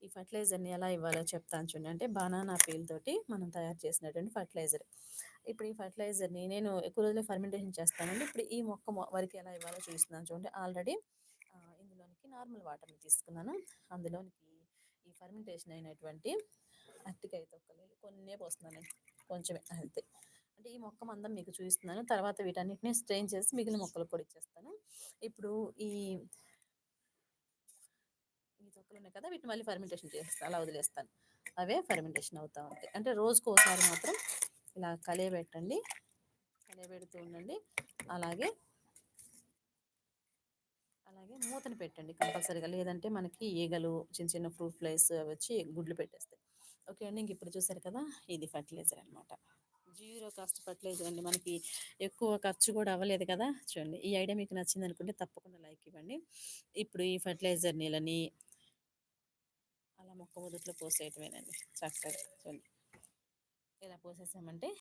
ఈ ఫర్టిలైజర్‌ని ఎలా ఇవ్వాలో చెప్తాను చూడండి. అంటే బనానా పీల్ తోటి మనం తయారు చేసినటువంటి ఫర్టిలైజర్. ఇప్పుడు ఈ ఫర్టిలైజర్‌ని నేను ఎక్కువ రోజులు ఫర్మెంటేషన్ చేస్తానండి. ఇప్పుడు ఈ వరకు ఎలా ఇవ్వాలో చూపిస్తున్నాను చూడండి. ఆల్రెడీ ఇందులోనికి నార్మల్ వాటర్‌ని తీసుకున్నాను. అందులోనికి ఈ ఫర్మెంటేషన్ అయినటువంటి అరటికాయ తొక్కలు కొన్నే పోస్తున్నానండి. కొంచెమే అంతే. అంటే ఈ మొక్క మందం మీకు చూపిస్తున్నాను. తర్వాత వీటన్నిటిని స్ట్రెయిన్ చేసి మిగిలిన మొక్కలకు కూడా ఇచ్చేస్తాను. ఇప్పుడు ఈ ఈ తొక్కలున్నాయి కదా! వీటిని మళ్ళీ ఫర్మెంటేషన్ చేసేస్తా. అలా వదిలేస్తాను. అవే ఫర్మెంటేషన్ అవుతా ఉంటాయి. అంటే రోజుకోసారి మాత్రం ఇలా కలియబెట్టండి. కలియబెడుతూ ఉండండి. అలాగే, అలాగే మూతను పెట్టండి కంపల్సరీగా. లేదంటే మనకి ఈగలు, చిన్న చిన్న ఫ్రూట్ ఫ్లైస్ అవి వచ్చి గుడ్లు పెట్టేస్తాయి. ఓకే అండి. ఇంక ఇప్పుడు చూసారు కదా! ఇది ఫర్టిలైజర్ అనమాట. జీరో కాస్ట్ ఫర్టిలైజర్ అండి. మనకి ఎక్కువ ఖర్చు కూడా అవ్వలేదు కదా! చూడండి. ఈ ఐడియా మీకు నచ్చిందనుకుంటే తప్పకుండా లైక్ ఇవ్వండి. ఇప్పుడు ఈ ఫర్టిలైజర్ నీళ్ళని అలా మొక్క మొదట్లో పోసేయటమేనండి చక్కగా. చూడండి. ఇలా పోసేసామంటే